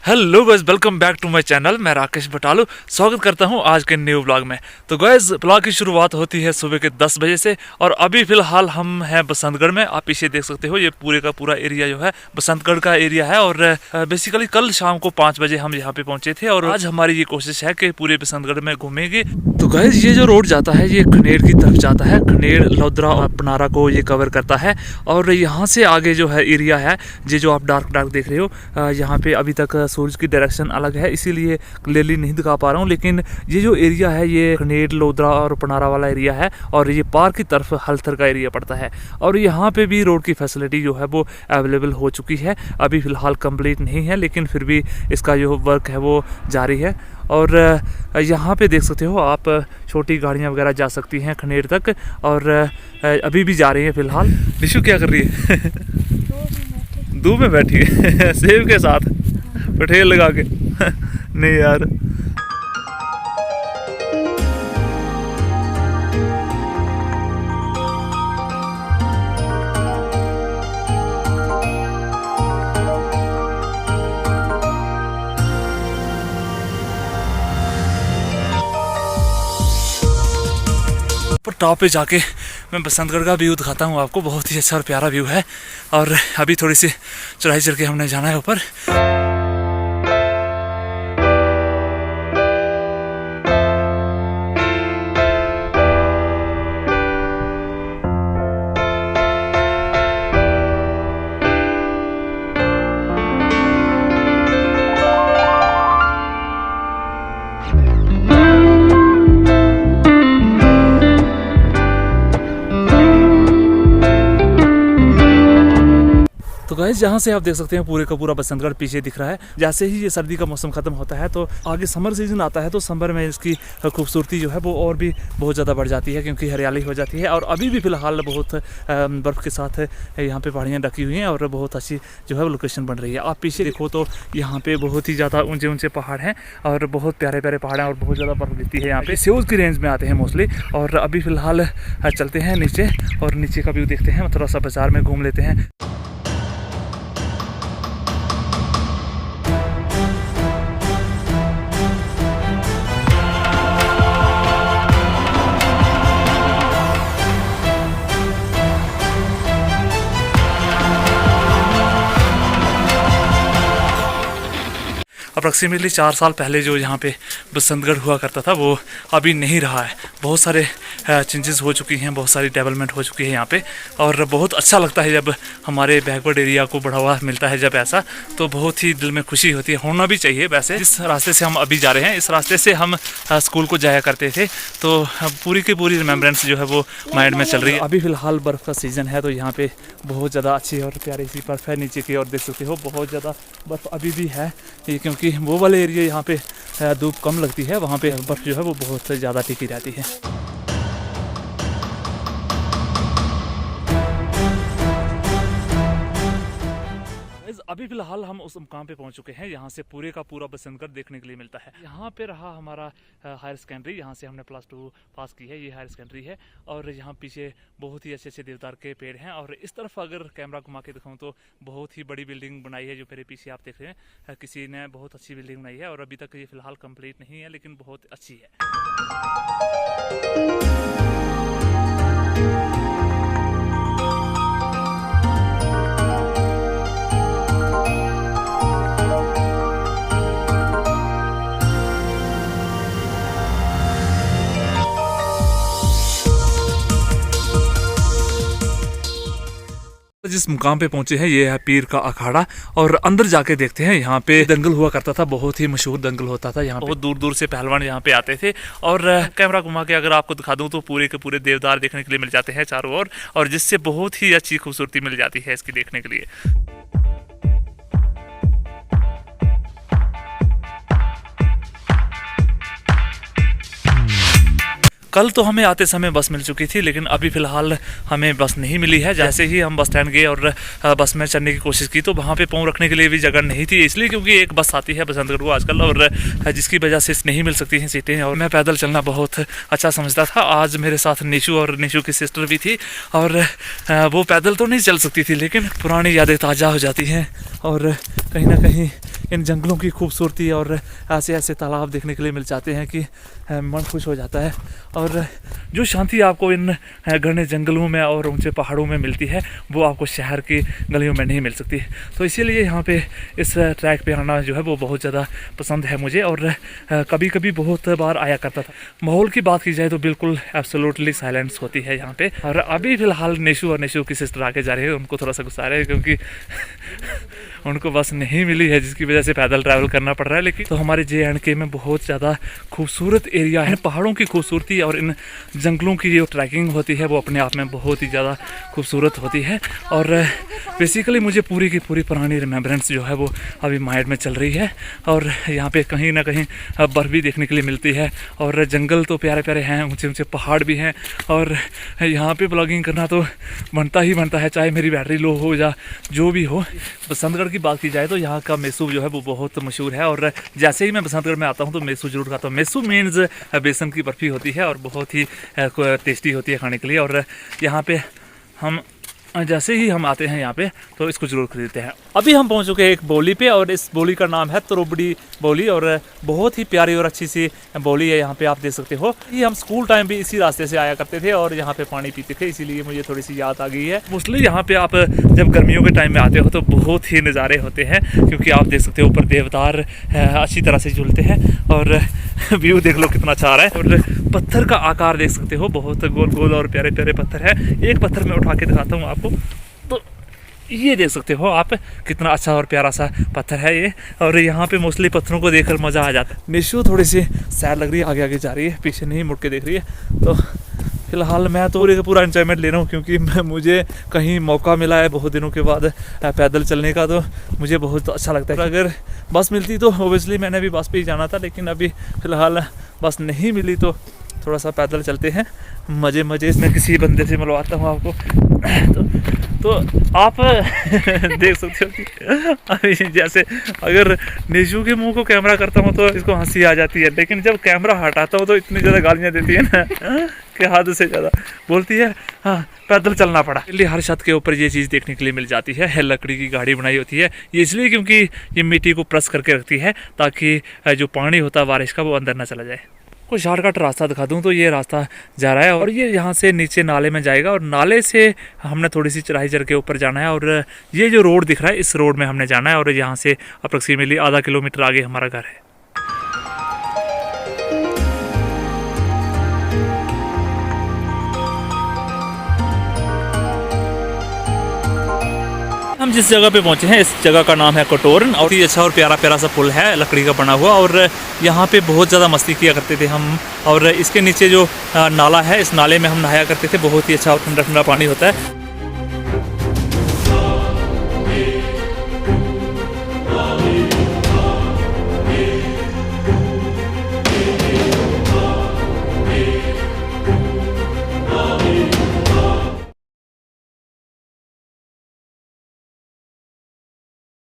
Hello guys, welcome back to my channel. मैं राकेश बटालू स्वागत करता हूं आज के न्यू ब्लॉग में। तो गाइस, ब्लॉग की शुरुआत होती है सुबह के 10 बजे से और अभी फ़िलहाल हम हैं बसंतगढ़ में। आप पीछे देख सकते हो, ये पूरे का पूरा एरिया जो है बसंतगढ़ का एरिया है। और बेसिकली कल शाम को 5 बजे हम यहाँ पे पहुँचे थे और आज हमारी ये कोशिश है कि पूरे बसंतगढ़ में घूमेंगे। तो गाइस, ये जो रोड जाता है ये खनेर की तरफ जाता है। खनेर, लौद्रा और पनारा को ये कवर करता है। और यहाँ से आगे जो है एरिया है, ये जो आप डार्क देख रहे हो, यहाँ पे अभी तक सूरज की डायरेक्शन अलग है, इसीलिए क्लियरली नहीं दिखा पा रहा हूँ। लेकिन ये जो एरिया है ये खनेर, लौद्रा और पनारा वाला एरिया है और ये पार की तरफ हल्थर का एरिया पड़ता है। और यहाँ पे भी रोड की फैसिलिटी जो है वो अवेलेबल हो चुकी है। अभी फ़िलहाल कंप्लीट नहीं है, लेकिन फिर भी इसका जो वर्क है वो जारी है। और यहाँ पे देख सकते हो आप, छोटी गाड़ियाँ वगैरह जा सकती हैं खनेर तक और अभी भी जा रही हैं फ़िलहाल। निशु क्या कर रही है? धूप में बैठी है सेब के साथ पटेल लगा के नहीं यार। पर टॉप पे जाके मैं बसंतगढ़ का व्यू दिखाता हूँ आपको। बहुत ही अच्छा और प्यारा व्यू है। और अभी थोड़ी सी चढ़ाई चढ़ के हमने जाना है ऊपर। तो गाइस, जहाँ से आप देख सकते हैं पूरे का पूरा बसंतगढ़ पीछे दिख रहा है। जैसे ही ये सर्दी का मौसम खत्म होता है तो आगे समर सीजन आता है, तो समर में इसकी खूबसूरती जो है वो और भी बहुत ज़्यादा बढ़ जाती है, क्योंकि हरियाली हो जाती है। और अभी भी फ़िलहाल बहुत बर्फ़ के साथ यहाँ पे पहाड़ियाँ ढकी हुई हैं और बहुत अच्छी जो है लोकेशन बन रही है। आप पीछे देखो तो यहाँ पे बहुत ही ज़्यादा ऊंचे ऊंचे पहाड़ हैं और बहुत प्यारे प्यारे पहाड़ हैं और बहुत ज़्यादा बर्फ़ गिरती है यहाँ पे। सेउज की रेंज में आते हैं मोस्टली। और अभी फ़िलहाल चलते हैं नीचे और नीचे का व्यू देखते हैं, थोड़ा सा बाज़ार में घूम लेते हैं। अप्रॉक्सीमेटली 4 साल पहले जो यहाँ पे बसंतगढ़ हुआ करता था वो अभी नहीं रहा है। बहुत सारे चेंजेस हो चुकी हैं, बहुत सारी डेवलपमेंट हो चुकी है यहाँ पे। और बहुत अच्छा लगता है जब हमारे बैकवर्ड एरिया को बढ़ावा मिलता है। जब ऐसा तो बहुत ही दिल में खुशी होती है, होना भी चाहिए। वैसे जिस रास्ते से हम अभी जा रहे हैं, इस रास्ते से हम स्कूल को जाया करते थे, तो पूरी की पूरी रिमेम्बरेंस जो है वो माइंड में चल रही है। अभी फ़िलहाल बर्फ़ का सीज़न है, तो यहाँ पे बहुत ज़्यादा अच्छी और प्यारी सी बर्फ़ है। नीचे की ओर देख सकते हो बहुत ज़्यादा बर्फ़ अभी भी है, क्योंकि वो वाले एरिया यहाँ पे धूप कम लगती है, वहाँ पे बर्फ़ जो है वो बहुत ज़्यादा टिकी रहती है। अभी फ़िलहाल हम उस मुकाम पे पहुंच चुके हैं, यहाँ से पूरे का पूरा बसंतगढ़ देखने के लिए मिलता है। यहाँ पे रहा हमारा हायर सेकेंडरी, यहाँ से हमने +2 पास की है। ये हायर सेकेंडरी है और यहाँ पीछे बहुत ही अच्छे अच्छे देवदार के पेड़ हैं। और इस तरफ अगर कैमरा घुमा के दिखाऊँ तो बहुत ही बड़ी बिल्डिंग बनाई है, जो मेरे पीछे आप देख रहे हैं। किसी ने बहुत अच्छी बिल्डिंग बनाई है और अभी तक ये फ़िलहाल कंप्लीट नहीं है, लेकिन बहुत अच्छी है। जिस मुकाम पे पहुंचे हैं ये है पीर का अखाड़ा। और अंदर जाके देखते हैं, यहाँ पे दंगल हुआ करता था, बहुत ही मशहूर दंगल होता था यहाँ पे। बहुत दूर दूर से पहलवान यहाँ पे आते थे। और कैमरा घुमा के अगर आपको दिखा दूं तो पूरे के पूरे देवदार देखने के लिए मिल जाते हैं चारों ओर, और जिससे बहुत ही अच्छी खूबसूरती मिल जाती है इसकी देखने के लिए। कल तो हमें आते समय बस मिल चुकी थी, लेकिन अभी फ़िलहाल हमें बस नहीं मिली है। जैसे ही हम बस स्टैंड गए और बस में चढ़ने की कोशिश की तो वहाँ पे पाँव रखने के लिए भी जगह नहीं थी, इसलिए क्योंकि एक बस आती है बसंतगढ़ को आजकल, और जिसकी वजह से नहीं मिल सकती हैं सीटें। और मैं पैदल चलना बहुत अच्छा समझता था। आज मेरे साथ निशु और निशु की सिस्टर भी थी, और वो पैदल तो नहीं चल सकती थी, लेकिन पुरानी यादें ताज़ा हो जाती हैं और कहीं ना कहीं इन जंगलों की खूबसूरती और ऐसे ऐसे तालाब देखने के लिए मिल जाते हैं कि मन खुश हो जाता है। और जो शांति आपको इन घने जंगलों में और ऊंचे पहाड़ों में मिलती है वो आपको शहर की गलियों में नहीं मिल सकती। तो इसीलिए यहाँ पे इस ट्रैक पे आना जो है वो बहुत ज़्यादा पसंद है मुझे, और कभी कभी बहुत बार आया करता था। माहौल की बात की जाए तो बिल्कुल एब्सोल्युटली साइलेंस होती है यहाँ पे। और अभी फिलहाल नेशू की सिस्टर आगे जा रही है, उनको थोड़ा सा गुस्सा आ रहा है क्योंकि उनको बस नहीं मिली है जिसकी वजह से पैदल ट्रैवल करना पड़ रहा है। लेकिन तो हमारे JNK में बहुत ज़्यादा खूबसूरत एरिया है। पहाड़ों की खूबसूरती और इन जंगलों की जो ट्रैकिंग होती है वो अपने आप में बहुत ही ज़्यादा खूबसूरत होती है। और बेसिकली मुझे पूरी की पूरी पुरानी रिमेम्बरेंस जो है वो अभी माइंड में चल रही है। और यहाँ पे कहीं ना कहीं बर्फ़ भी देखने के लिए मिलती है, और जंगल तो प्यारे प्यारे हैं, ऊंचे ऊंचे पहाड़ भी हैं। और यहाँ पे ब्लॉगिंग करना तो बनता ही बनता है, चाहे मेरी बैटरी लो हो या जो भी हो। बसंतगढ़ की बात की जाए तो यहाँ का मेसू जो है वो बहुत मशहूर है, और जैसे ही मैं बसंतगढ़ में आता हूँ तो मेसू जरूर खाता हूँ। मेसू मीन्स बेसन की बर्फ़ी होती है और बहुत ही टेस्टी होती है खाने के लिए। और यहाँ पे हम जैसे ही हम आते हैं यहाँ पे तो इसको जरूर खरीदते हैं। अभी हम पहुँच चुके हैं एक बोली पे, और इस बोली का नाम है त्रोबड़ी बोली, और बहुत ही प्यारी और अच्छी सी बोली है। यहाँ पे आप देख सकते हो, ये हम स्कूल टाइम भी इसी रास्ते से आया करते थे और यहाँ पे पानी पीते थे, इसीलिए मुझे थोड़ी सी याद आ गई है। मोस्टली यहाँ पे आप जब गर्मियों के टाइम में आते हो तो बहुत ही नज़ारे होते हैं, क्योंकि आप देख सकते हो ऊपर देवदार अच्छी तरह से झूलते हैं और व्यू देख लो कितना अच्छा आ रहा है। और पत्थर का आकार देख सकते हो, बहुत गोल गोल और प्यारे प्यारे पत्थर है। एक पत्थर मैं उठा के दिखाता हूँ आपको, तो ये देख सकते हो आप कितना अच्छा और प्यारा सा पत्थर है ये। और यहाँ पे मोस्टली पत्थरों को देखकर मज़ा आ जाता है। निशु थोड़ी सी सैड लग रही है, आगे आगे जा रही है, पीछे नहीं मुड़ के देख रही है। तो फिलहाल मैं तो पूरे का पूरा एंजॉयमेंट ले रहा हूँ, क्योंकि मुझे कहीं मौका मिला है बहुत दिनों के बाद पैदल चलने का, तो मुझे बहुत अच्छा लगता है। अगर बस मिलती तो ओबियसली मैंने भी बस पे ही जाना था, लेकिन अभी फ़िलहाल बस नहीं मिली तो थोड़ा सा पैदल चलते हैं मज़े मज़े। इसमें किसी बंदे से मिलवाता हूँ आपको। तो आप देख सकते हो कि अभी जैसे अगर निशु के मुंह को कैमरा करता हूँ तो इसको हंसी आ जाती है, लेकिन जब कैमरा हटाता हूँ तो इतनी ज़्यादा गालियाँ देती है ना कि हद से ज़्यादा बोलती है। हाँ, पैदल चलना पड़ा। इसलिए हर छत के ऊपर ये चीज़ देखने के लिए मिल जाती है, लकड़ी की गाड़ी बनाई होती है। ये इसलिए क्योंकि ये मिट्टी को प्रेस करके रखती है ताकि जो पानी होता है बारिश का वो अंदर ना चला जाए। कुछ शॉर्टकट रास्ता दिखा दूं तो ये रास्ता जा रहा है और ये यहाँ से नीचे नाले में जाएगा, और नाले से हमने थोड़ी सी चढ़ाई चढ़ के ऊपर जाना है। और ये जो रोड दिख रहा है इस रोड में हमने जाना है, और यहाँ से अप्रोक्सीमेटली आधा किलोमीटर आगे हमारा घर है। हम जिस जगह पे पहुंचे हैं इस जगह का नाम है कटोरन, और ये अच्छा और प्यारा प्यारा सा पुल है लकड़ी का बना हुआ, और यहाँ पे बहुत ज़्यादा मस्ती किया करते थे हम। और इसके नीचे जो नाला है, इस नाले में हम नहाया करते थे, बहुत ही अच्छा और ठंडा ठंडा पानी होता है।